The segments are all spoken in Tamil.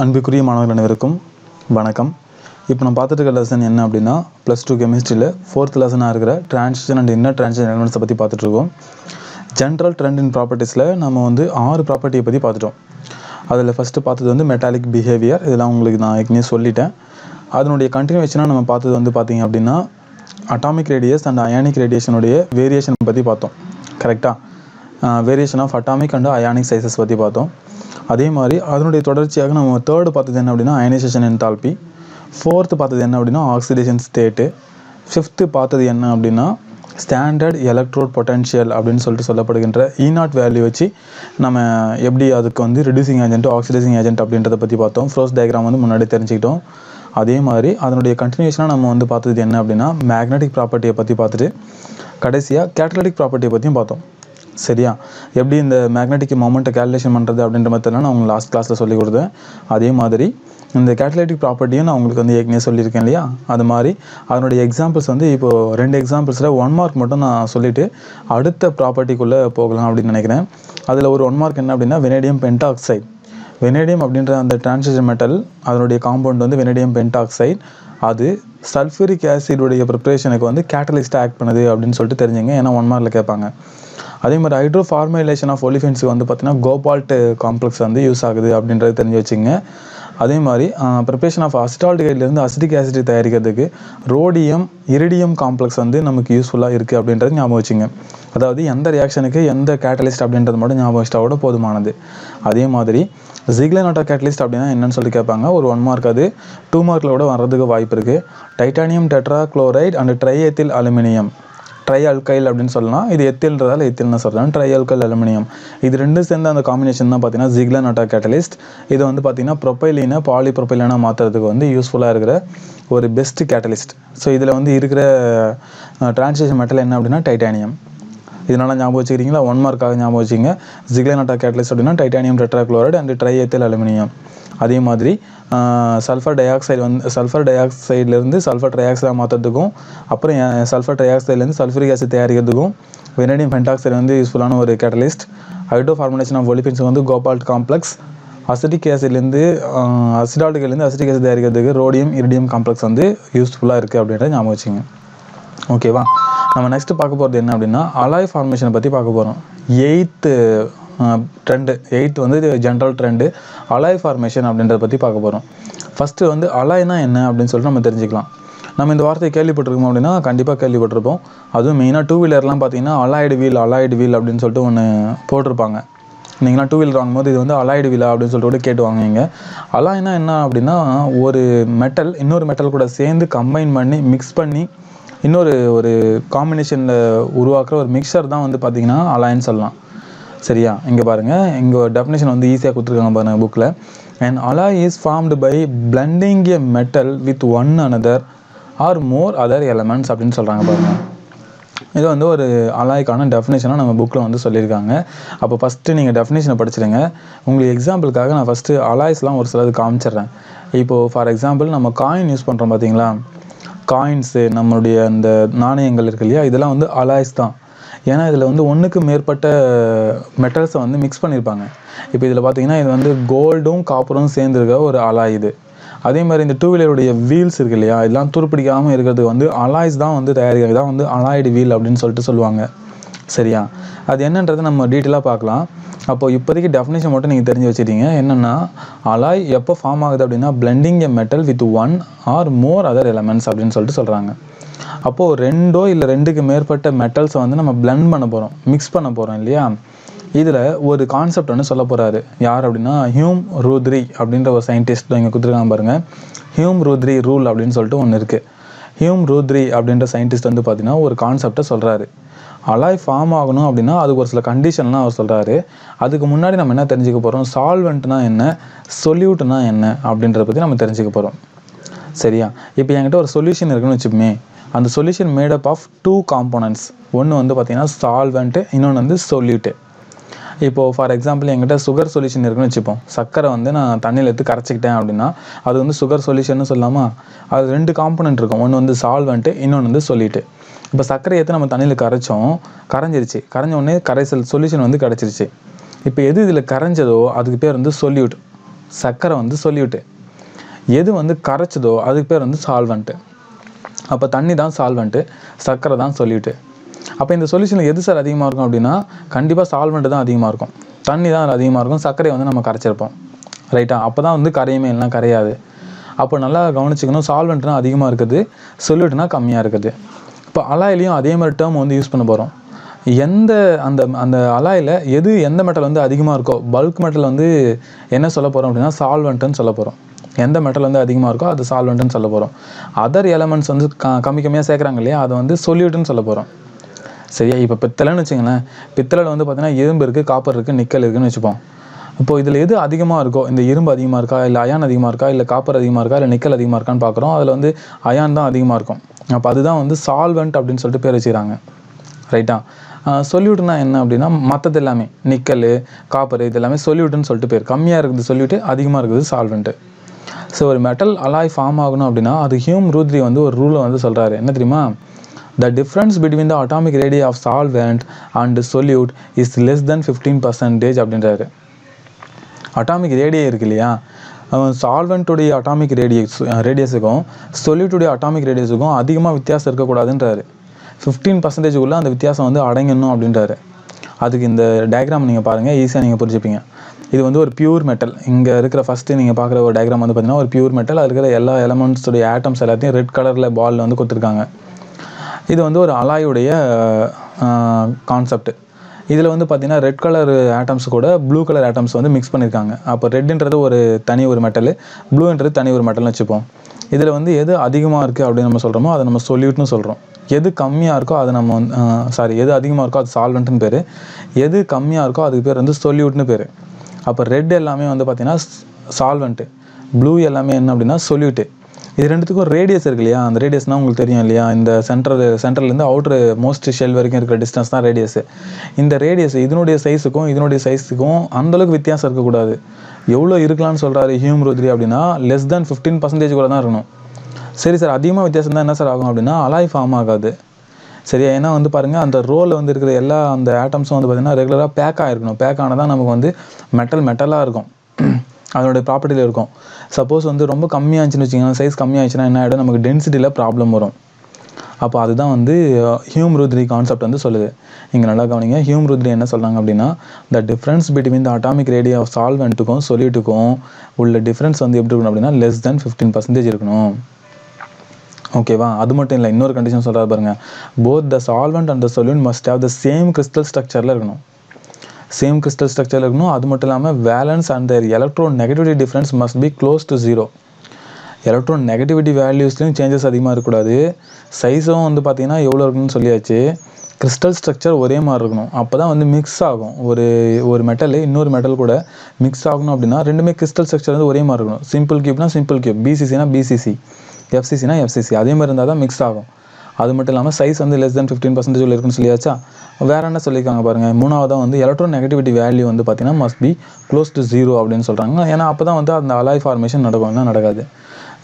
அன்புக்குரிய மாணவர்கள் அனைவருக்கும் வணக்கம். இப்போ நம்ம பார்த்துட்டு இருக்க லெசன் என்ன அப்படின்னா +2 கெமிஸ்ட்ரியில் 4th லெசனாக இருக்கிற டிரான்சிஷன் அண்ட் இன்னர் டிரான்சிஷன் எலமெண்ட்ஸை பற்றி பார்த்துட்ருக்கோம். ஜென்ரல் ட்ரெண்ட் இன் ப்ராப்பர்ட்டிஸில் நம்ம 6 ப்ராப்பர்ட்டியை பற்றி பார்த்துட்டோம். அதில் ஃபஸ்ட்டு பார்த்தது மெட்டாலிக் பிஹேவியர். இதெல்லாம் உங்களுக்கு நான் ஏற்கனவே சொல்லிட்டேன். அதனுடைய கண்டினியூவேஷனாக நம்ம பார்த்தது பார்த்தீங்க அப்படின்னா அட்டாமிக் ரேடியஸ் அண்ட் அயானிக் ரேடியேஷனுடைய வேரியேஷன் பற்றி பார்த்தோம். கரெக்டாக variation of atomic and ionic sizes பற்றி பார்த்தோம். அதே மாதிரி அதனுடைய தொடர்ச்சியாக நம்ம 3rd பார்த்தது என்ன அப்படின்னா அயனைசேஷன் என்தால்பி. 4th பார்த்தது என்ன அப்படின்னா ஆக்சிடேஷன் ஸ்டேட்டு. 5th பார்த்தது என்ன அப்படின்னா ஸ்டாண்டர்ட் எலக்ட்ரோட் பொட்டன்ஷியல் அப்படின்னு சொல்லிட்டு சொல்லப்படுகின்ற E0 வேல்யூ வச்சு நம்ம எப்படி அதுக்கு ரிடியூசிங் ஏஜென்ட் ஆக்சிடைசிங் ஏஜென்ட் அப்படின்றத பற்றி பார்த்தோம். ஃப்ரோஸ் டயக்ராம் முன்னாடி தெரிஞ்சுக்கிட்டோம். அதே மாதிரி அதனுடைய கண்டினியூஷனாக நம்ம பார்த்தது என்ன அப்படின்னா மேக்னெட்டிக் ப்ராப்பர்ட்டியை பற்றி பார்த்துட்டு கடைசியாக கேட்டலிட்டிக் ப்ராப்பர்ட்டியை பற்றியும் பார்த்தோம். சரியா? எப்படி இந்த மேக்னெட்டிக் மொமெண்ட்டை கேல்குலேஷன் பண்ணுறது அப்படின்ற மெத்தட்லாம் நான் உங்களுக்கு லாஸ்ட் கிளாஸில் சொல்லி கொடுத்தேன். அதே மாதிரி இந்த கேட்டலிட்டிக் ப்ராப்பர்ட்டியும் நான் உங்களுக்கு ஏற்கனவே சொல்லியிருக்கேன் இல்லையா? அது மாதிரி அதனுடைய எக்ஸாம்பிள்ஸ் இப்போது 2 எக்ஸாம்பிள்ஸில் 1 மார்க் மட்டும் நான் சொல்லிவிட்டு அடுத்த ப்ராப்பர்ட்டிக்குள்ளே போகலாம் அப்படின்னு நினைக்கிறேன். அதில் ஒரு 1 மார்க் என்ன அப்படின்னா வெனேடியம் பென்டாக்சைடு. வெனேடியம் அப்படின்ற அந்த டிரான்சிஷன் மெட்டல் அதனுடைய காம்பவுண்ட் வெனேடியம் பென்டாக்சைடு. அது சல்ஃபூரிக் ஆசிடுடைய ப்ரிப்ரேஷனுக்கு கேட்டலிஸ்ட்டாக ஆக்ட் பண்ணுது அப்படின்னு சொல்லிட்டு தெரிஞ்சுங்க. ஏன்னா 1 மார்க்கில் கேட்பாங்க. அதே மாதிரி ஹைட்ரோ ஃபார்முலேஷன் ஆஃப் ஒலிஃபென்ஸுக்கு பார்த்தீங்கன்னா கோபால்ட் காம்ப்ளெக்ஸ் யூஸ் ஆகுது அப்படின்றது தெரிஞ்சு வச்சுங்க. அதே மாதிரி ப்ரிப்ரேஷன் ஆஃப் அசிட்டால்டிகைட்லேருந்து அசிட்டிக் ஆசிட் தயாரிக்கிறதுக்கு ரோடியம் இரிடியம் காம்ப்ளெக்ஸ் நமக்கு யூஸ்ஃபுல்லாக இருக்குது அப்படின்றது ஞாபகம் வச்சுங்க. அதாவது எந்த ரியாக்ஷனுக்கு எந்த கேட்டலிஸ்ட் அப்படின்றது மட்டும் ஞாபகம் வச்சிட்டா கூட போதுமானது. அதே மாதிரி ஜிக்லர்-நாட்டா கேட்டலிஸ்ட் அப்படின்னா என்னன்னு சொல்லி கேட்பாங்க. ஒரு 1 மார்க். அது 2 மார்க்கில் கூட வர்றதுக்கு வாய்ப்பு இருக்குது. Titanium tetra chloride and triethyl aluminium tri alkyl அப்படின்னு சொல்லலாம். இது எத்தில்ன்றதால எத்தில்னு சொல்கிறேன். ட்ரை அல்கைல் அலுமினியம் இது 2 சேர்ந்த அந்த காம்பினேஷன் தான் பார்த்தீங்கன்னா ஜிக்லர்-நாட்டா கேட்டலிஸ்ட். இது பார்த்தீங்கன்னா ப்ரொப்பைலினை பாலிப்ரொப்பைலினாக மாற்றுறதுக்கு யூஸ்ஃபுல்லாக இருக்கிற ஒரு பெஸ்ட் கேட்டலிஸ்ட். ஸோ இதில் இருக்கிற டிரான்சிஷன் மெட்டல் என்ன அப்படின்னா டைட்டானியம். இதனால் ஞாபகம் வச்சுக்கிறீங்களா? 1 மார்க்காக ஞாபகம் வச்சுங்க. ஜிக்லர்-நாட்டா கேட்டலிஸ்ட் அப்படின்னா titanium tetrachloride and triethyl aluminium. அதே மாதிரி sulphur di oxide sulphur di ஆக்சைட்லேருந்து சல்ஃபர் ட்ரை ஆக்சைடாக மாற்றுறதுக்கும் அப்புறம் சல்ஃபர் ட்ரை ஆக்சைட்லேருந்து சல்ஃபூரிக் ஆசிட் தயாரிக்கிறதுக்கும் வெனேடியம் பென்டாக்சைடு யூஸ்ஃபுல்லான ஒரு catalyst. Hydro formulation of olefins cobalt complex. Acetic ஆசிட்லேருந்து அசிடால்டிகைட்லேருந்து அசிட்டிக் ஆசிட் தயாரிக்கிறதுக்கு ரோடியம் இரிடியம் காம்ப்ளெக்ஸ் யூஸ்ஃபுல்லாக இருக்குது அப்படின்றத ஞாபகம் வச்சுங்க. ஓகேவா? நம்ம நெக்ஸ்ட்டு பார்க்க போகிறது என்ன அப்படின்னா அலாய் ஃபார்மேஷனை பற்றி பார்க்க போகிறோம். 8th general trend alloy formation அப்படின்றத பற்றி பார்க்க போகிறோம். ஃபஸ்ட்டு அலாய்னா என்ன அப்படின்னு சொல்லிட்டு நம்ம தெரிஞ்சுக்கலாம். நம்ம இந்த வார்த்தையை கேள்விப்பட்டிருக்கோம் அப்படின்னா கண்டிப்பாக கேள்விப்பட்டிருப்போம். அதுவும் மெயினாக 2 வீலர்லாம் பார்த்தீங்கன்னா அலாய்டு வீல் அப்படின்னு சொல்லிட்டு ஒன்று போட்டிருப்பாங்க. நீங்களாம் 2 வீலர் வாங்கும்போது இது அலாய்டு வீலா அப்படின்னு சொல்லிட்டு கூட கேட்டு வாங்குவீங்க. அலாய்னா என்ன அப்படின்னா ஒரு மெட்டல் இன்னொரு மெட்டல் கூட சேர்ந்து கம்பைன் பண்ணி மிக்ஸ் பண்ணி ஒரு காம்பினேஷனில் உருவாக்குற ஒரு மிக்சர் தான் பார்த்தீங்கன்னா அலாய்ன்னு சொல்லலாம். சரியா? இங்கே பாருங்கள், இங்கே ஒரு டெஃபினேஷன் ஈஸியாக கொடுத்துருக்காங்க பாருங்கள் புக்கில். And alloy is formed by blending a metal with one another or more other elements அப்படின்னு சொல்கிறாங்க பாருங்கள். இது ஒரு அலாய்க்கான டெஃபினேஷனாக நம்ம புக்கில் சொல்லியிருக்காங்க. அப்போ ஃபஸ்ட்டு நீங்கள் டெஃபினேஷனை படிச்சிடுங்க. உங்களுக்கு எக்ஸாம்பிளுக்காக நான் ஃபஸ்ட்டு அலாய்ஸ்லாம் ஒரு சிலது காமிச்சிட்றேன். இப்போது ஃபார் எக்ஸாம்பிள் நம்ம காயின் யூஸ் பண்ணுறோம் பார்த்தீங்களா? காயின்ஸு நம்மளுடைய அந்த நாணயங்கள் இருக்கு இல்லையா? இதெல்லாம் அலாய்ஸ் தான். ஏன்னா இதில் ஒன்றுக்கு மேற்பட்ட மெட்டல்ஸை மிக்ஸ் பண்ணியிருப்பாங்க. இப்போ இதில் பார்த்தீங்கன்னா இது கோல்டும் காப்பரும் சேர்ந்துருக்க ஒரு அலாய் இது. அதே மாதிரி இந்த 2 வீலருடைய வீல்ஸ் இருக்கு இல்லையா? இதெல்லாம் துருப்பிடிக்காமல் இருக்கிறது அலாய்ஸ் தான் தயாரிக்கிறது தான் அலாய்டு வீல் அப்படின்னு சொல்லிட்டு சொல்லுவாங்க. சரியா? அது என்னன்றதை நம்ம டீட்டெயிலாக பார்க்கலாம். அப்போது இப்போதைக்கு டெஃபினேஷன் மட்டும் நீங்கள் தெரிஞ்சு வச்சுட்டீங்க. என்னென்னா அலாய் எப்போ ஃபார்ம் ஆகுது அப்படின்னா blending a metal with one or more other elements அப்படின்னு சொல்லிட்டு சொல்கிறாங்க. அப்போது 2 இல்லை 2க்கு மேற்பட்ட மெட்டல்ஸை நம்ம பிளெண்ட் பண்ண போகிறோம், மிக்ஸ் பண்ண போகிறோம் இல்லையா? இதில் ஒரு கான்செப்ட் சொல்ல போகிறாரு. யார் அப்படின்னா ஹியூம் ரூத்ரி அப்படின்ற ஒரு சயின்டிஸ்ட் இங்கே கொடுத்துருக்காங்க பாருங்கள். ஹியூம் ரூத்ரி ரூல் அப்படின்னு சொல்லிட்டு ஒன்று இருக்குது. ஹியூம் ரூத்ரி அப்படின்ற சயின்டிஸ்ட் பார்த்தீங்கன்னா ஒரு கான்செப்டை சொல்கிறாரு. அலாய் ஃபார்ம் ஆகணும் அப்படின்னா அதுக்கு ஒரு சில கண்டிஷன்லாம் அவர் சொல்கிறாரு. அதுக்கு முன்னாடி நம்ம என்ன தெரிஞ்சுக்க போகிறோம்? சால்வெண்ட்னா என்ன, சொல்யூட்னா என்ன அப்படின்றத பற்றி நம்ம தெரிஞ்சுக்க போகிறோம். சரியா? இப்போ என்கிட்ட ஒரு சொல்யூஷன் இருக்குன்னு வச்சுப்போமே. அந்த சொல்யூஷன் மேடப் ஆஃப் 2 காம்போனன்ட்ஸ். ஒன்று பார்த்தீங்கன்னா சால்வெண்ட்டு, இன்னொன்று சொல்யூட்டு. இப்போது ஃபார் எக்ஸாம்பிள் என்கிட்ட சுகர் சொல்யூஷன் இருக்குன்னு வச்சுப்போம். சர்க்கரை நான் தண்ணியில் எடுத்து கரைச்சிக்கிட்டேன் அப்படின்னா அது சுகர் சொல்யூஷன்னு சொல்லாமா? அது 2 காம்போனன்ட் இருக்கும். ஒன்று சால்வெண்ட்டு, இன்னொன்று சொல்யூட்டு. இப்போ சர்க்கரை எடுத்து நம்ம தண்ணியில் கரைஞ்சிருச்சு. கரைஞ்ச உடனே கரைசல் சொல்யூஷன் கிடச்சிருச்சு. இப்போ எது இதில் கரைஞ்சதோ அதுக்கு பேர் சொல்யூட். சர்க்கரை வந்து சொல்யூட்டு. எது வந்து கரைச்சதோ அதுக்கு பேர் வந்து சால்வெண்ட்டு. அப்போ தண்ணி தான் சால்வெண்ட்டு, சர்க்கரை தான் சொல்யூட்டு. அப்போ இந்த சொல்யூஷனில் எது சார் அதிகமாக இருக்கும் அப்படின்னா கண்டிப்பாக சால்வெண்ட்டு தான் அதிகமாக இருக்கும், தண்ணி தான் அதிகமாக இருக்கும், சர்க்கரையை வந்து நம்ம கரைச்சிருப்போம். ரைட்டா? அப்போ தான் வந்து கரையுமே, இல்லைனா கரையாது. அப்போ நல்லா கவனிச்சிக்கணும், சால்வெண்ட்னா அதிகமாக இருக்குது, சொல்யூட்னா கம்மியாக இருக்குது. இப்போ அலாயிலையும் அதே மாதிரி டேர்ம் வந்து யூஸ் பண்ண போகிறோம். எந்த அந்த அந்த அலாயில் எது எந்த மெட்டல் வந்து அதிகமாக இருக்கோ, பல்க் மெட்டல் வந்து என்ன சொல்ல போகிறோம் அப்படின்னா சால்வெண்ட்டுன்னு சொல்ல போகிறோம். எந்த மெட்டல் வந்து அதிகமாக இருக்கோ அது சால்வெண்ட்டுன்னு சொல்ல போகிறோம். அதர் எலமெண்ட்ஸ் வந்து கம்மியாக சேர்க்குறாங்க இல்லையா, அதை வந்து சொல்யூட்டுன்னு சொல்ல போகிறோம். சரியா? இப்போ பித்தளைன்னு வச்சுங்களேன், பித்தளையில் வந்து பார்த்தீங்கன்னா இரும்பு இருக்குது, காப்பர் இருக்குது, நிக்கல் இருக்குதுன்னு வச்சுப்போம். இப்போது இதில் எது அதிகமாக இருக்கோ, இந்த இரும்பு அதிகமாக இருக்கா, இல்லை அயான் அதிகமாக இருக்கா, இல்லை காப்பர் அதிகமாக இருக்கா, இல்லை நிக்கல் அதிகமாக இருக்கான்னு பார்க்குறோம். அதில் வந்து அயான் தான் அதிகமாக இருக்கும். அப்போ அதுதான் வந்து சால்வெண்ட் அப்படின்னு சொல்லிட்டு பேர் வச்சுக்கிறாங்க. ரைட்டா? சொல்யூட்னா என்ன அப்படின்னா மற்றது எல்லாமே நிக்கல், காப்பர் இது எல்லாமே சொல்யூட்டுன்னு சொல்லிட்டு பேர். கம்மியாக இருக்குது சொல்யூட்டு, அதிகமாக இருக்குது சால்வெண்ட்டு. ஸோ ஒரு மெட்டல் அலாய் ஃபார்ம் ஆகணும் அப்படின்னா அது ஹியூம் ரூத்ரி வந்து ஒரு ரூலை வந்து சொல்கிறாரு. என்ன தெரியுமா? The difference between the atomic radii of solvent and solute is less than 15% அப்படின்றாரு. அட்டாமிக் ரேடியை இருக்கு இல்லையா, சால்வெண்ட்டுடைய அட்டாமிக் ரேடியஸுக்கும் சொல்யூட்டுடைய அட்டாமிக் ரேடியஸுக்கும் அதிகமாக வித்தியாசம் இருக்கக்கூடாதுன்றாரு. 15% அந்த வித்தியாசம் வந்து அடங்கணும் அப்படின்றாரு. அதுக்கு இந்த டயக்ராம் நீங்கள் பாருங்கள், ஈஸியாக நீங்கள் புரிஞ்சுப்பீங்க. இது வந்து ஒரு பியூர் மெட்டல். இங்கே இருக்கிற ஃபஸ்ட்டு நீங்கள் பார்க்குற ஒரு டயக்ராம் வந்து பார்த்தீங்கன்னா ஒரு பியூர் மெட்டல். அது இருக்கிற எல்லா எலமெண்ட்ஸுடைய ஆட்டம்ஸ் எல்லாத்தையும் ரெட் கலரில் பாலில் வந்து கொடுத்துருக்காங்க. இது வந்து ஒரு அலாயுடைய கான்செப்ட். இதில் வந்து பார்த்திங்கன்னா ரெட் கலர் ஆட்டம்ஸ் கூட ப்ளூ கலர் ஆட்டம்ஸ் வந்து மிக்ஸ் பண்ணியிருக்காங்க. அப்போ ரெட்டுன்றது ஒரு தனி ஒரு மெட்டல், ப்ளூன்றது தனி ஒரு மெட்டல்னு வச்சுப்போம். இதில் வந்து எது அதிகமாக இருக்குது அப்படின்னு நம்ம சொல்கிறோமோ அதை நம்ம சொல்யூட்னு சொல்கிறோம். எது கம்மியாக இருக்கோ அதை நம்ம எது அதிகமாக இருக்கோ அது சால்வெண்ட்டுன்னு பேர், எது கம்மியாக இருக்கோ அதுக்கு பேர் வந்து சொல்யூட்னு பேர். அப்போ ரெட் எல்லாமே வந்து பார்த்திங்கன்னா சால்வெண்ட்டு, ப்ளூ எல்லாமே என்ன அப்படின்னா சொல்யூட்டு. இது ரெண்டுத்துக்கும் ரேடியஸ் இருக்கு இல்லையா, அந்த ரேடியஸ்னால் உங்களுக்கு தெரியும் இல்லையா, இந்த சென்டர்லேருந்து அவுட்ரு மோஸ்ட் ஷெல் வரைக்கும் இருக்கிற டிஸ்டன்ஸ் தான் ரேடியஸு. இந்த ரேடியஸ் இதனுடைய சைஸுக்கும் அந்தளவுக்கு வித்தியாசம் இருக்கக்கூடாது. எவ்வளோ இருக்கலாம்னு சொல்கிறாரு ஹியூம் ரூத்ரி அப்படின்னா லெஸ் தேன் 15% கூட தான் இருக்கணும். சரி சார், அதிகமாக வித்தியாசம் தான் என்ன சார் ஆகும் அப்படின்னா அலாய் ஃபார்ம் ஆகாது. சரியா? ஏன்னா வந்து பாருங்கள் அந்த ரோலில் வந்து இருக்கிற எல்லா அந்த ஆட்டம்ஸும் வந்து பார்த்திங்கன்னா ரெகுலராக பேக் ஆகிருக்கணும். பேக் ஆனால் தான் நமக்கு வந்து மெட்டலாக இருக்கும், அதனுடைய ப்ராப்பர்ட்டியில் இருக்கும். சப்போஸ் வந்து ரொம்ப கம்மியாகிடுச்சுன்னு வச்சிங்கன்னா, சைஸ் கம்மியாகிடுச்சுன்னா என்ன ஆகிடும், நமக்கு டென்சிட்டியில் ப்ராப்ளம் வரும். அப்போ அதுதான் வந்து ஹியூம் ரூத்ரி கான்செப்ட் வந்து சொல்லுது. இங்கே நல்லா கவனிங்க, ஹியூம் ரூத்ரி என்ன சொல்கிறாங்க அப்படின்னா the difference between the atomic radii of சால்வெண்ட்டுக்கும் சொல்யூட்டுக்கும் உள்ள டிஃப்ரென்ஸ் வந்து எப்படி இருக்கணும் அப்படின்னா லெஸ் தேன் 15% இருக்கணும். ஓகேவா? அது மட்டும் இல்லை, இன்னொரு கண்டிஷன் சொல்கிறாரு பாருங்கள், both the solvent and the solute must have the same crystal ஸ்ட்ரக்சரில் இருக்கணும். சேம் கிறிஸ்டல் ஸ்ட்ரக்சரில் இருக்கணும். அது மட்டும் இல்லாமல் valence and their electronegativity difference must be close to 0. Electronegativity வேல்யூஸ்லையும் சேஞ்சஸ் அதிகமாக இருக்கக்கூடாது. சைஸும் வந்து பார்த்திங்கன்னா எவ்வளோ இருக்குன்னு சொல்லியாச்சு. கிறிஸ்டல் ஸ்ட்ரக்சர் ஒரே மாதிரி இருக்கணும். அப்போ தான் வந்து மிக்ஸ் ஆகும். ஒரு மெட்டல் இன்னொரு மெட்டல் கூட மிக்ஸ் ஆகணும் அப்படின்னா ரெண்டுமே கிறிஸ்டல் ஸ்ட்ரக்சர் வந்து ஒரே மாதிரி இருக்கணும். சிம்பிள் கியூப்னா சிம்பிள் கியூப், பிசிசினா பிசிசி, எஃப்சிசினா எஃப்சிசி, அதே மாதிரி இருந்தால் தான் மிக்ஸ் ஆகும். அது மட்டும் இல்லாமல் சைஸ் வந்து லெஸ் தென் 15% இருக்குன்னு சொல்லியாச்சா. வேறு என்ன சொல்லியிருக்காங்க பாருங்கள், மூணாவதாக வந்து எலக்ட்ரோ நெகட்டிவிட்டி வேல்யூ வந்து பார்த்திங்கன்னா மஸ்ட் பி க்ளோஸ் டு 0 அப்படின்னு சொல்கிறாங்க. ஏன்னா அப்போ தான் வந்து அந்த அலாய் ஃபார்மேஷன் நடக்கும்னா நடக்காது.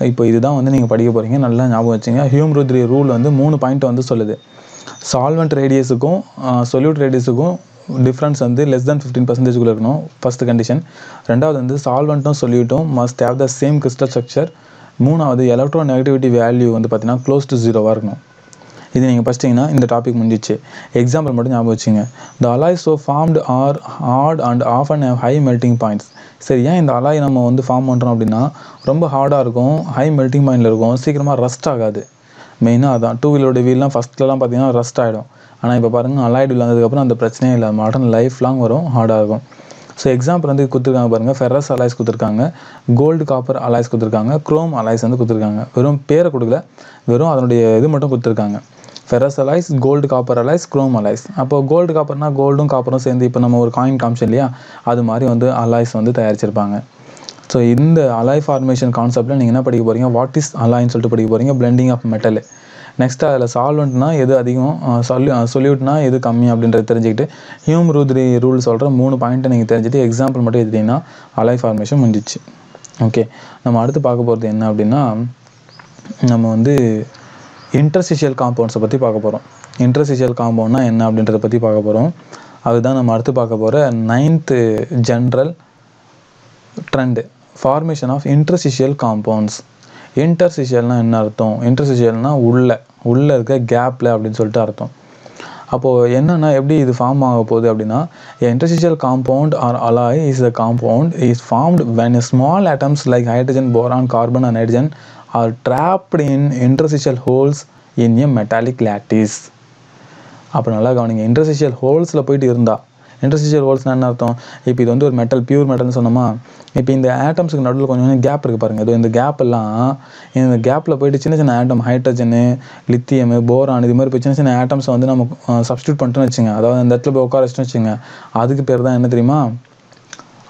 இப்போ இதுதான் வந்து நீங்கள் படிக்க போகிறீங்க, நல்லா ஞாபகம் வச்சுங்க. ஹியூம் ரூத்ரி ரூல் வந்து 3 பாயிண்ட் வந்து சொல்லுது. சால்வெண்ட் ரேடியஸுக்கும் சொல்யூட் ரேடியஸுக்கும் டிஃப்ரென்ஸ் வந்து லெஸ் தென் 15% இருக்கணும், ஃபஸ்ட்டு கண்டிஷன். ரெண்டாவது வந்து சால்வெண்ட்டும் சொல்யூட்டும் must have the same crystal structure. மூணாவது எலக்ட்ரோ நெகட்டிவிட்டி வேல்யூ வந்து பார்த்திங்கன்னா க்ளோஸ் டு 0 இருக்கணும். இது நீங்கள் படிச்சிட்டிங்கன்னா இந்த டாபிக் முடிஞ்சிச்சு. எக்ஸாம்பிள் மட்டும் ஞாபகம் வச்சுங்க. The alloy so formed are hard and often have high melting points. சரி, ஏன் இந்த அலாய் நம்ம வந்து ஃபார்ம் பண்ணுறோம் அப்படின்னா ரொம்ப ஹார்டாக இருக்கும், ஹை மெல்ட்டிங் பாயிண்டில் இருக்கும், சீக்கிரமாக ரஸ்ட் ஆகாது. மெயினாக அதான். 2 வீலோட வீல்லாம் ஃபஸ்ட்லலாம் பார்த்திங்கன்னா ரஸ்ட் ஆகிடும். ஆனால் இப்போ பாருங்கள் அலாய்டு வீல் வந்ததுக்கப்புறம் அந்த பிரச்சனையே இல்லை, மாடர்ன் லைஃப் லாங் வரும், ஹார்டாக இருக்கும். ஸோ எக்ஸாம்பிள் வந்து கொடுத்துருக்காங்க பாருங்கள், ஃபெரஸ் அலாய்ஸ் கொடுத்துருக்காங்க, கோல்டு காப்பர் அலாய்ஸ் கொடுத்துருக்காங்க, குரோம் அலாய்ஸ் வந்து கொடுத்துருக்காங்க. வெறும் பேரை கொடுக்கல, வெறும் அதனுடைய இது மட்டும் கொடுத்துருக்காங்க. Ferrous alloys, gold copper alloys, chrome alloys. அப்போ கோல்டு காப்பர்னா கோல்டும் காப்பரும் சேர்ந்து இப்போ நம்ம ஒரு காயின் காமிச்சோம் இல்லையா, அது மாதிரி வந்து அலாய்ஸ் வந்து தயாரிச்சிருப்பாங்க. ஸோ இந்த அலாய் ஃபார்மேஷன் கான்செப்ட்டில் நீங்கள் என்ன படிக்க போகிறீங்க, வாட் இஸ் அலாய்ன்னு சொல்லிட்டு படிக்க போகிறீங்க, பிளெண்டிங் ஆஃப் மெட்டல். நெக்ஸ்ட் அதில் சால்வெண்ட்னா எது அதிகம், சொல்யூட்னா எது கம்மி அப்படின்றத தெரிஞ்சுக்கிட்டு ஹியூம் ரூத்ரி ரூல் சொல்கிற 3 பாயிண்ட்டை நீங்கள் தெரிஞ்சுட்டு எக்ஸாம்பிள் மட்டும் எடுத்திங்கன்னா அலாய் ஃபார்மேஷன் முடிஞ்சிச்சு. ஓகே, நம்ம அடுத்து பார்க்க போகிறது என்ன அப்படின்னா நம்ம வந்து இன்டர்ஸ்டிஷியல் காம்பவுண்ட்ஸை பற்றி பார்க்க போகிறோம். இன்டர்ஸ்டிஷியல் காம்பவுண்ட்னா என்ன அப்படின்றத பற்றி பார்க்க போகிறோம். அதுதான் நம்ம அடுத்து பார்க்க போகிற 9th general trend. Formation of interstitial compounds. இன்டர்ஸ்டிஷியல்னால் என்ன அர்த்தம்? இன்டர்ஸ்டிஷியல்னால் உள்ளே இருக்க கேப்பில் அப்படின்னு சொல்லிட்டு அர்த்தம். அப்போது என்னென்னா எப்படி இது ஃபார்ம் ஆக போகுது அப்படின்னா, interstitial compound or alloy is a compound is formed when small atoms like hydrogen, boron, carbon and nitrogen are trapped in interstitial holes in a metallic lattice. அப்போ நல்லா கவனிங்க, இன்டர்ஸ்டிஷியல் ஹோல்ஸில் போயிட்டு இருந்தால், இன்டர்ஸ்டிஷியல் ஹோல்ஸ்னால் என்ன அர்த்தம்? இப்போ இது வந்து ஒரு மெட்டல், பியூர் மெட்டல்னு சொன்னோமா, இப்போ இந்த ஆட்டம்ஸுக்கு நடுவில் கொஞ்சம் கேப் இருக்குது பாருங்கள். இது இந்த கேப்பெல்லாம், இந்த கேப்பில் போயிட்டு சின்ன சின்ன ஆட்டம், ஹைட்ரஜனு, லித்தியமு, போரான், இது மாதிரி போய் சின்ன சின்ன ஆட்டம்ஸை வந்து நம்ம சப்ஸ்டியூட் பண்ணிட்டோன்னு வச்சுங்க, அதாவது அந்த இடத்துல போய் உட்கார வச்சுன்னு வச்சுங்க, அதுக்கு பேர் தான் என்ன தெரியுமா?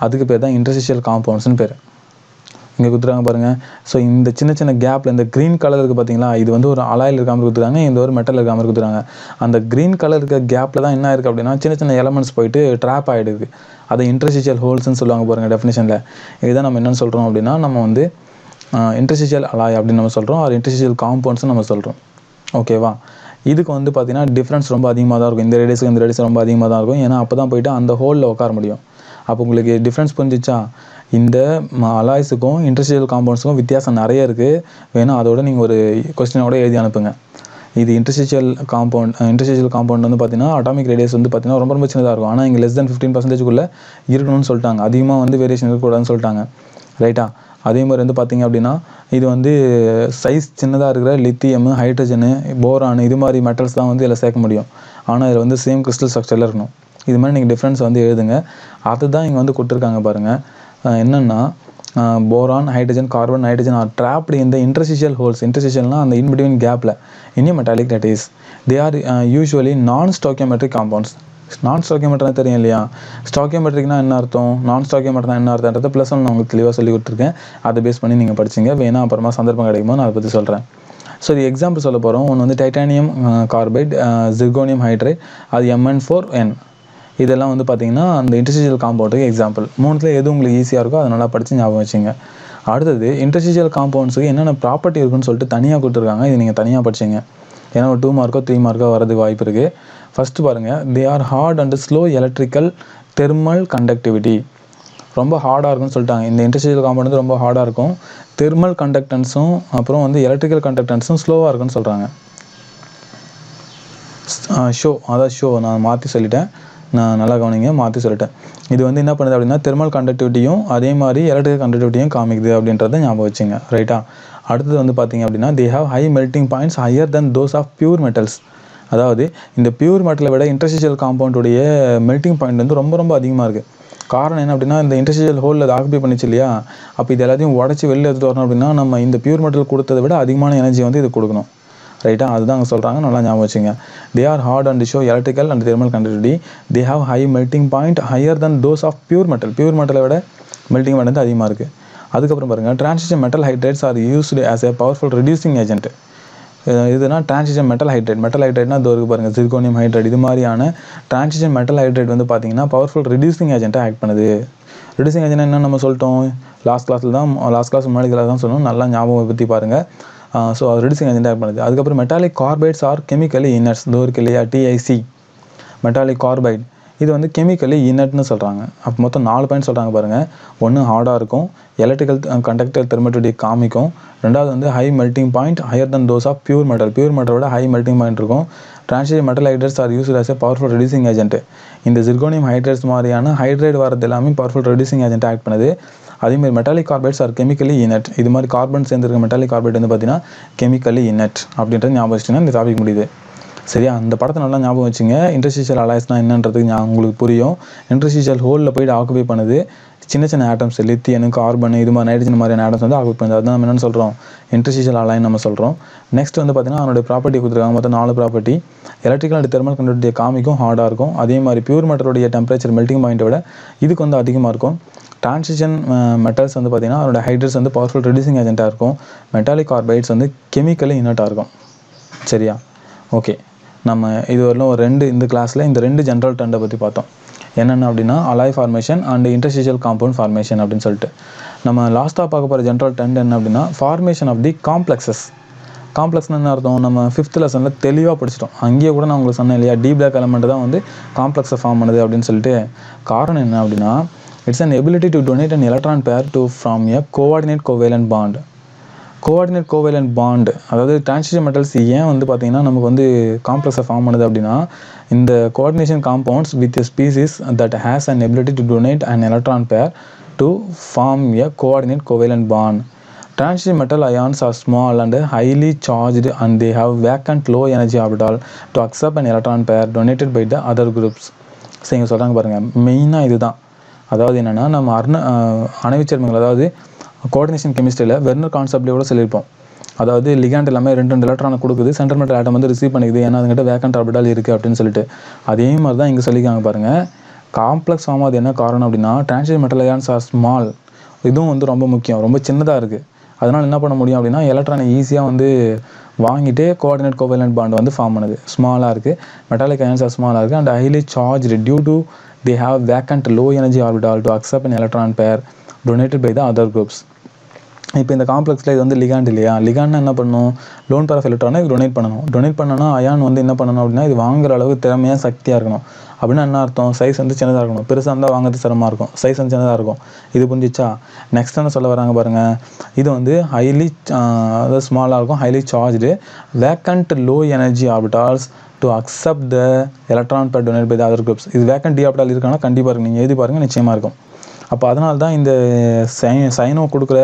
அதுக்கு பேர் தான் இன்டர்ஸ்டிஷியல் காம்பவுண்ட்ஸ்னு பேர். இங்கே கொடுத்துருக்காங்க பாருங்கள். ஸோ இந்த சின்ன சின்ன கேப்பில் இந்த க்ரீன் கலர் இருக்குது பார்த்தீங்களா, இது வந்து ஒரு அலாயில் இருக்காமல் கொடுத்துருக்காங்க, இந்த ஒரு மெட்டல் இருக்காமல் கொடுத்துருக்காங்க. அந்த க்ரீன் கலர் இருக்க கேப்பில் தான் என்ன இருக்குது அப்படின்னா, சின்ன சின்ன எலமெண்ட்ஸ் போயிட்டு ட்ராப் ஆகிடுது. அதை இன்டர்ஸ்டிஷியல் ஹோல்ஸ்ன்னு சொல்லுவாங்க பாருங்கள் டெஃபினேஷனில். இதுதான் நம்ம என்னென்னு சொல்கிறோம் அப்படின்னா, நம்ம வந்து இன்டர்ஸ்டிஷியல் அலாய் அப்படின்னு நம்ம சொல்கிறோம், அது இன்டர்ஸ்டிஷியல் காம்பவுண்ட்ஸ்னு நம்ம சொல்கிறோம். ஓகேவா? இதுக்கு வந்து பார்த்தீங்கன்னா டிஃப்ரென்ஸ் ரொம்ப அதிகமாக தான் இருக்கும். இந்த ரேடியஸுக்கு இந்த ரேடியஸ் ரொம்ப அதிகமாக தான் இருக்கும். ஏன்னா அப்போ தான் போயிட்டு அந்த ஹோலில் உட்கார முடியும். அப்போ உங்களுக்கு டிஃப்ரென்ஸ் புரிஞ்சிச்சா? இந்த அலாய்ஸுக்கும் இன்டர்ஸ்டிஷியல் காம்பவுண்ட்ஸுக்கும் வித்தியாசம் நிறைய இருக்குது. வேணால் அதோட நீங்கள் ஒரு கொஸ்டினோட எழுதி அனுப்புங்க. இது இன்டர்ஸ்டிஷியல் காம்பவுண்ட் வந்து பார்த்தீங்கன்னா அட்டாமிக் ரேடியஸ் வந்து பார்த்தீங்கன்னா ரொம்ப ரொம்ப சின்னதாக இருக்கும். ஆனால் இங்கே less than 15% இருக்கணும்னு சொல்லிட்டாங்க. அதிகமாக வந்து வேரியேஷன் இருக்கக்கூடாதுன்னு சொல்லிட்டாங்க. ரைட்டா? அதே மாதிரி வந்து பார்த்தீங்க அப்படின்னா, இது வந்து சைஸ் சின்னதாக இருக்கிற லித்தியம், ஹைட்ரஜனு, போரான் இது மாதிரி மெட்டல்ஸ் தான் வந்து இதில் சேர்க்க முடியும். ஆனால் இதில் வந்து சேம் கிறிஸ்டல் ஸ்ட்ரக்சரில் இருக்கணும். இது மாதிரி நீங்கள் டிஃப்ரென்ஸ் வந்து எழுதுங்க. அதுதான் இங்கே வந்து கொடுத்துருக்காங்க பாருங்கள். என்னென்னா boron, hydrogen, carbon, nitrogen are trapped இந்த இன்டர்ஸ்டிஷியல் ஹோல்ஸ். இன்டர்ஸ்டிஷியல்னால் அந்த இன்பிட்வீன் கேப்பில் in a metallic lattice. They are usually non stoichiometric compounds. Non ஸ்டாக்கியோமெட்ரினா தெரியும் இல்லையா? ஸ்டாக்கியோமெட்ரிக்னா என்ன அர்த்தம், நான் ஸ்டாக்கியோமெட்ரினா என்ன அர்த்தம்ன்றது +1 நான் உங்களுக்கு தெளிவாக சொல்லி கொடுத்துருக்கேன். அதை பேஸ் பண்ணி நீங்கள் படிச்சிங்க. வேணால் அப்புறமா சந்தர்ப்பம் கிடைக்குமோ நான் அதை பற்றி சொல்கிறேன். ஸோ இது எக்ஸாம்பிள் சொல்ல போகிறோம். ஒன்று வந்து டைட்டானியம் கார்பைட், ஜிர்கோனியம் ஹைட்ரேட், அது Mn4n. இதெல்லாம் வந்து பார்த்தீங்கன்னா அந்த இன்டர்ஸ்டிஷியல் காம்பவுண்டுக்கு எக்ஸாம்பிள். மூணுத்தில் எது உங்களுக்கு ஈஸியாக இருக்கோ அதை நல்லா படித்து ஞாபகம் வச்சுங்க. அடுத்தது இன்டர்ஸ்டிஷியல் காம்பவுண்ட்ஸுக்கு என்னென்ன ப்ராப்பர்ட்டி இருக்குன்னு சொல்லிட்டு தனியாக கொடுத்துருக்காங்க. இது நீங்கள் தனியாக படிச்சிங்க. ஏன்னா ஒரு 2 மார்க்கோ 3 மார்க்கோ வரதுக்கு வாய்ப்பு இருக்குது. ஃபஸ்ட்டு பாருங்கள், they are hard and slow electrical thermal conductivity. ரொம்ப ஹார்டாக இருக்குன்னு சொல்லிட்டாங்க. இந்த இன்டர்ஸ்டிஷியல் காம்பவுண்ட் வந்து ரொம்ப ஹார்டாக இருக்கும். தெர்மல் கண்டக்டன்ஸும் அப்புறம் வந்து எலக்ட்ரிக்கல் கண்டக்டன்ஸும் ஸ்லோவாக இருக்குன்னு சொல்கிறாங்க. ஷோ நான் மாற்றி சொல்லிட்டேன். நான் நல்லா கவனிங்க, மாற்றி சொல்லிட்டேன். இது வந்து என்ன பண்ணுது அப்படின்னா தெர்மல் கண்டக்டிவிட்டியும் அதே மாதிரி எலக்ட்ரிக்கல் கண்டக்டிவிட்டியும் காமிக்குது அப்படின்றத ஞாபகம் வச்சுங்க. ரைட்டா? அடுத்தது வந்து பார்த்தீங்க அப்படின்னா they have high melting points higher then those of pure metals. அதாவது இந்த பியூர் மெட்டலை விட இன்டர்ஸ்டிஷியல் காம்பவுண்டுடைய மெல்டிங் பாயிண்ட் வந்து ரொம்ப ரொம்ப அதிகமாக இருக்குது. காரணம் என்ன அப்படின்னா, இந்த இன்டர்ஸ்டிஷியல் ஹோலில் அது ஆக்குபை பண்ணிச்சு இல்லையா? அப்போ இது எல்லாத்தையும் உடச்சி வெளியில் எடுத்துகிட்டு வரணும் அப்படின்னா நம்ம இந்த பியூர் மெட்டல் கொடுத்ததை விட அதிகமான எனர்ஜி வந்து இது கொடுக்கணும். ரைட்டா? அதுதான் அங்கே சொல்கிறாங்க. நல்லா ஞாபகம் வச்சுங்க. They are hard and show electrical and thermal conductivity. They have high melting point higher then those of pure metal. Pure மெட்டலை விட மெல்டிங் பாயிண்ட் வந்து அதிகமாக இருக்குது. அதுக்கப்புறம் பாருங்கள், transition metal hydrates are used as a powerful reducing agent. இதுனா டிரான்சிஷன் மெட்டல் ஹைட்ரேட்னா இது இருக்குது பாருங்கள், ஜிர்கோனியம் ஹைட்ரேட். இது மாதிரியான டிரான்சிஷன் மெட்டல் ஹைட்ரேட் வந்து பார்த்தீங்கன்னா பவர்ஃபுல் ரெடியூசிங் ஏஜென்ட்டாக ஆக்ட் பண்ணுது. ரெடியூசிங் ஏஜென்ட் என்ன நம்ம சொல்லிட்டோம் லாஸ்ட் கிளாஸ் முன்னாடி கிளாஸ் தான் சொன்னோம். நல்லா ஞாபகம் பற்றி பாருங்கள். ஸோ அது ரெடியூசிங் ஏஜென்ட் ஆக்ட் பண்ணுது. அதுக்கப்புறம் மெட்டாலிக் கார்பைட்ஸ் ஆர் கெமிக்கலி இனர்ட்ஸ். இதோ இருக்கு இல்லையா, TiC மெட்டாலிக் கார்பைட். இது வந்து கெமிக்கலி இனர்ட்னு சொல்கிறாங்க. அப்போ மொத்தம் 4 பாயிண்ட் சொல்கிறாங்க பாருங்கள். ஒன்று ஹார்டாக இருக்கும், எலக்ட்ரிக்கல் கண்டக்டர் தெர்மோட்டிவிட்டி காமிக்கும். ரெண்டாவது வந்து high melting point higher than those of pure metal. Pure மெட்டலோட ஹை மெல்டிங் பாயிண்ட் இருக்கும். Transition metal hydrates are used as a powerful reducing agent. இந்த ஜிர்கோனியம் ஹைட்ரேட்ஸ் மாதிரியான ஹைட்ரேட் வரது எல்லாமே பவர்ஃபுல் ரெடியூசிங் ஏஜென்ட் ஆக்ட் பண்ணுது. அதேமாதிரி metallic carbides are chemically inert. இது மாதிரி கார்பன் சேர்ந்துருக்க மெட்டாலிக் கார்பைட் வந்து பார்த்தீங்கன்னா கெமிக்கலி இனர்ட் அப்படின்றது ஞாபகம் வச்சுட்டிங்கன்னா இந்த டாபிக் முடியுது. சரியா? அந்த படத்தை நல்லா ஞாபகம் வச்சுங்க. இன்டர்ஸ்டிஷியல் அலாய்ஸ்னால் என்னன்றதுக்கு உங்களுக்கு புரியும். இன்டர்ஸ்டிஷியல் ஹோலில் போய்ட்டு ஆக்குபை பண்ணுது சின்ன சின்ன ஆட்டம்ஸ், லித்தியனு, கார்பன், இது மாதிரி நைட்ரஜன் மாதிரியான ஆட்டம்ஸ் வந்து ஆக்குபை பண்ணுது. அதுதான் நம்ம என்னென்னு சொல்கிறோம், இன்டர்ஸ்டிஷியல் அலாய்னு நம்ம சொல்கிறோம். நெக்ஸ்ட் வந்து பார்த்தீங்கன்னா அதனுடைய ப்ராப்பர்ட்டி கொடுத்துருக்காங்க. மொத்தம் 4 property. Electrical and thermal conductivity காமிக்கும், ஹார்டாக இருக்கும். அதே மாதிரி பியூர் மெட்டலுடைய டெம்பரேச்சர் மெல்டிங் பாயிண்ட்டை விட இதுக்கு வந்து அதிகமாக இருக்கும். டிரான்சிஷன் மெட்டல்ஸ் வந்து பார்த்திங்கன்னா அதோட ஹைட்ரேட்ஸ் வந்து பவர்ஃபுல் ரெடியூசிங் ஏஜென்ட்டாக இருக்கும். மெட்டாலிக் கார்பைட்ஸ் வந்து கெமிக்கலி இனர்ட்டாக இருக்கும். சரியா? ஓகே, நம்ம இது வரலும் இந்த கிளாஸில் இந்த 2 ஜென்ரல் ட்ரெண்டை பற்றி பார்த்தோம். என்னென்ன அப்படின்னா alloy formation and interstitial compound formation அப்படின்னு சொல்லிட்டு. நம்ம லாஸ்ட்டாக பார்க்க போகிற ஜென்ரல் ட்ரெண்ட் என்ன அப்படின்னா ஃபார்மேஷன் ஆஃப் தி காம்ப்ளெக்ஸஸ். காம்ப்ளெக்ஸ்னு என்ன அர்த்தம், நம்ம 5th லெசனில் தெளிவாக படிச்சிட்டோம். அங்கேயே கூட நான் உங்களுக்கு சொன்னேன் இல்லையா, டி பிளாக் எலமெண்ட் தான் வந்து காம்ப்ளெக்ஸை ஃபார்ம் பண்ணுது அப்படின்னு சொல்லிட்டு. காரணம் என்ன அப்படின்னா it's an ability to donate an electron pair to from a coordinate covalent bond. Coordinate covalent bond, அதாவது டிரான்சிஷன் மெட்டல்ஸ் ஏன் வந்து பார்த்தீங்கன்னா நமக்கு வந்து காம்ப்ளெக்ஸை ஃபார்ம் பண்ணுது அப்படின்னா, இந்த coordination compounds with a species that has an ability to donate an electron pair to form a coordinate covalent bond. Transition metal ions are small and highly charged and they have vacant low energy orbital to accept an electron pair donated by the other groups. சரி, இங்கே சொல்கிறாங்க பாருங்கள், மெயினாக இதுதான். அதாவது என்னென்னா, நம்ம அணைவுச்சேர்மங்கள், அதாவது கோஆர்டினேஷன் கெமிஸ்ட்ரியில் வெர்னர் கான்செப்ட்லேயே கூட சொல்லியிருப்போம். அதாவது லிகாண்ட் எல்லாமே 2 எலக்ட்ரானை கொடுக்குது, சென்டர் மெட்டல் ஆட்டம் வந்து ரிசீவ் பண்ணிக்குது, ஏன்னா அதுக்கிட்ட வேக்கண்ட் ஆர்பிட்டால் இருக்குது அப்படின்னு சொல்லிட்டு. அதே மாதிரி தான் இங்கே சொல்லியிருக்காங்க பாருங்கள். காம்ப்ளெக்ஸ் ஃபார்ம் அது என்ன காரணம் அப்படின்னா, transition metal ions are small. இதுவும் வந்து ரொம்ப முக்கியம், ரொம்ப சின்னதாக இருக்குது. அதனால் என்ன பண்ண முடியும் அப்படின்னா, எலக்ட்ரானை ஈஸியாக வந்து வாங்கிட்டு கோஆர்டினேட் கோவேலன்ட் பாண்ட் வந்து ஃபார்ம் பண்ணுது. ஸ்மாலாக இருக்குது, மெட்டாலிக் அயான்ஸ் ஆர் ஸ்மாலாக இருக்குது and highly charged due to they have vacant low energy orbital to accept an electron pair donated by the other groups. இப்போ இந்த காம்ப்ளெக்ஸில் இது வந்து லிகாண்ட் இல்லையா, லிகாண்ட்னா என்ன பண்ணணும், லோன் பேர் ஆஃப் எலக்ட்ரானை இது டொனேட் பண்ணணும். டொனேட் பண்ணனா அயான் வந்து என்ன பண்ணணும் அப்படின்னா, இது வாங்குற அளவுக்கு திறமையாக சக்தியாக இருக்கணும். அப்படின்னா என்ன அர்த்தம், சைஸ் வந்து சின்னதாக இருக்கணும். பெருசாக இருந்தால் வாங்குறது சிரமமாக இருக்கும், சைஸ் வந்து சின்னதாக இருக்கும். இது புரிஞ்சிச்சா? நெக்ஸ்ட் என்ன சொல்ல வராங்க பாருங்கள், இது வந்து ஹைலி அதாவது ஸ்மாலாக இருக்கும், highly charged, vacant low energy orbitals to accept the electron pair donate by the other groups. இது வேக்கண்ட் டி ஆர்பிட்டால் இருக்கானா கண்டிப்பாக இருக்கும், நீங்கள் எழுதி பாருங்கள், நிச்சயமாக இருக்கும். அப்போ அதனால தான் இந்த சைனோ கொடுக்குற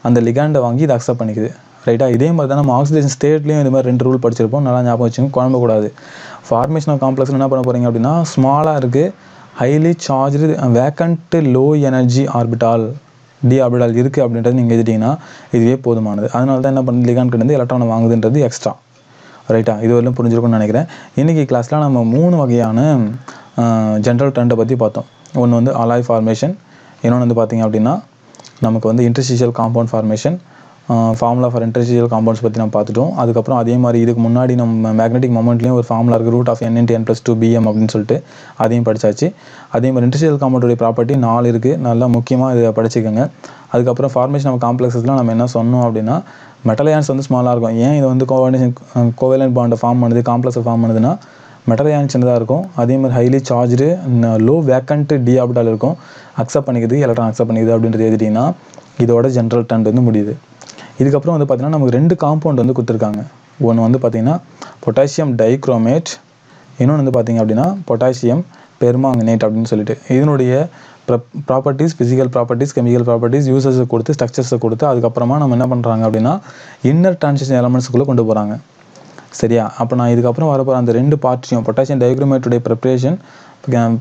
அந்த லிகாண்டை வாங்கி இதை அக்செப்ட் பண்ணிக்குது. ரைட்டாக? இதே மாதிரி தான் நம்ம ஆக்சிடேஷன் ஸ்டேட்லேயும் இது மாதிரி 2 ரூல் படிச்சிருப்போம், நல்லா ஞாபகம் வச்சுங்க, குழம்பக்கூடாது. ஃபார்மேஷன் ஆஃப் காம்ப்ளெக்ஸில் என்ன பண்ண போகிறீங்க அப்படின்னா, ஸ்மாலாக இருக்குது, highly charged, vacant low energy orbital d orbital இருக்குது அப்படின்றது நீங்கள் எழுதிட்டிங்கன்னா இதுவே போதுமானது. அதனால தான் என்ன பண்ணுது, லிகாண்ட் கிட்ட எலக்ட்ரானை வாங்குதுன்றது எக்ஸ்ட்ரா. ரைட்டா? இது வரலும் புரிஞ்சிருக்கும்னு நினைக்கிறேன். இன்றைக்கி கிளாஸில் நம்ம 3 வகையான ஜென்ரல் ட்ரெண்டை பற்றி பார்த்தோம். ஒன்று வந்து அலாய் ஃபார்மேஷன், இன்னொன்று வந்து பார்த்திங்க அப்படின்னா நமக்கு வந்து interstitial compound formation, formula for interstitial compounds பற்றி நம்ம பார்த்துட்டோம். அதுக்கப்புறம் அதே மாதிரி இதுக்கு முன்னாடி நம்ம மேக்னெட்டிக் மொமெண்ட்லேயும் ஒரு ஃபார்முலா இருக்குது, ரூட் ஆஃப் n × n+2bm அப்படின்னு சொல்லிட்டு, அதையும் படித்தாச்சு. அதே மாதிரி இன்டர்ஸ்டிஷியல் காம்பவுண்டோடைய ப்ராப்பர்ட்டி 4 இருக்குது, நல்லா முக்கியமாக இதை படிச்சுக்கோங்க. அதுக்கப்புறம் ஃபார்மேஷன் ஆஃப் காம்ப்ளெக்ஸஸ்லாம் நம்ம என்ன சொன்னோம் அப்படின்னா, மெட்டல் அயான்ஸ் வந்து ஸ்மாலாக இருக்கும். ஏன் இது வந்து கோவேலன்ட் பாண்டை ஃபார்ம் பண்ணுது, காம்ப்ளெக்ஸை ஃபார்ம் பண்ணுதுன்னா, மெட்டல் அயான் சின்னதாக இருக்கும், அதே மாதிரி highly charged, low vacant d orbital இருக்கும், அக்செப்ட் பண்ணிக்குது, எலக்ட்ரான் அக்செப்ட் பண்ணிக்குது அப்படின்றது எழுதிட்டிங்கன்னா இதோட ஜென்ரல் ட்ரெண்ட் வந்து முடியுது. இதுக்கப்புறம் வந்து பார்த்திங்கன்னா நமக்கு 2 காம்பவுண்ட் வந்து கொடுத்துருக்காங்க. ஒன்று வந்து பார்த்திங்கன்னா பொட்டாசியம் டைக்ரோமேட், இன்னொன்று வந்து பார்த்திங்க அப்படின்னா பொட்டாசியம் பெர்மாங்கனேட் அப்படின்னு சொல்லிட்டு. இதனுடைய properties, physical properties, chemical properties, யூசஸை கொடுத்து, ஸ்ட்ரக்சர்ஸை கொடுத்து, அதுக்கப்புறமா நம்ம என்ன பண்ணுறாங்க அப்படின்னா இன்னர் டிரான்சிஷன் எலமெண்ட்ஸுக்குள்ளே கொண்டு போகிறாங்க. சரியா? அப்போ நான் இதுக்கப்புறம் வரப்போகிற அந்த 2 பார்ட்டையும், பொட்டாசியம் டைக்ரோமேட்டுடைய preparation,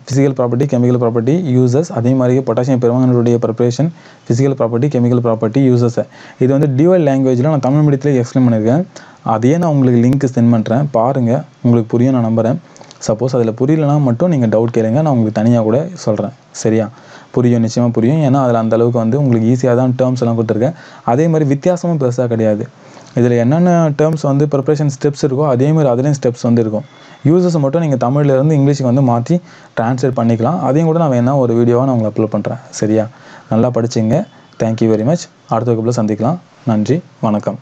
physical property, chemical property, uses, அதே மாதிரி பொட்டாசியம் பெர்மாங்கனேட்டுடைய preparation, physical property, chemical property, யூசஸை, இது வந்து டியூவல் லாங்குவேஜில் நான் தமிழ் மீடியத்தில் எக்ஸ்பிளைன் பண்ணியிருக்கேன். அதையே நான் உங்களுக்கு லிங்க் சென்ட் பண்ணுறேன், பாருங்கள், உங்களுக்கு புரியும் நான் நம்புகிறேன். சப்போஸ் அதில் புரியலனா மட்டும் நீங்கள் டவுட் கேளுங்க, நான் உங்களுக்கு தனியாக கூட சொல்கிறேன். சரியா? புரியும், நிச்சயமாக புரியும். ஏன்னா அதில் அந்தளவுக்கு வந்து உங்களுக்கு ஈஸியாக தான் டேர்ம்ஸ் எல்லாம் கொடுத்துருக்கேன். அதே மாதிரி வித்தியாசமும் பெருசாக கிடையாது. இதில் என்னென்ன டேர்ம்ஸ் வந்து ப்ரிப்ரேஷன் ஸ்டெப்ஸ் இருக்கோ அதே மாதிரி அதுலேயும் ஸ்டெப்ஸ் வந்து இருக்கும். யூசஸ் மட்டும் நீங்கள் தமிழ்லேருந்து இங்கிலீஷுக்கு வந்து மாற்றி ட்ரான்ஸ்லேட் பண்ணிக்கலாம். அதையும் கூட நான் வேணால் ஒரு வீடியோவாக நான் உங்களுக்கு அப்லோட் பண்ணுறேன். சரியா? நல்லா படிச்சுங்க. Thank you very much. அடுத்த வகுப்பில் சந்திக்கலாம். நன்றி, வணக்கம்.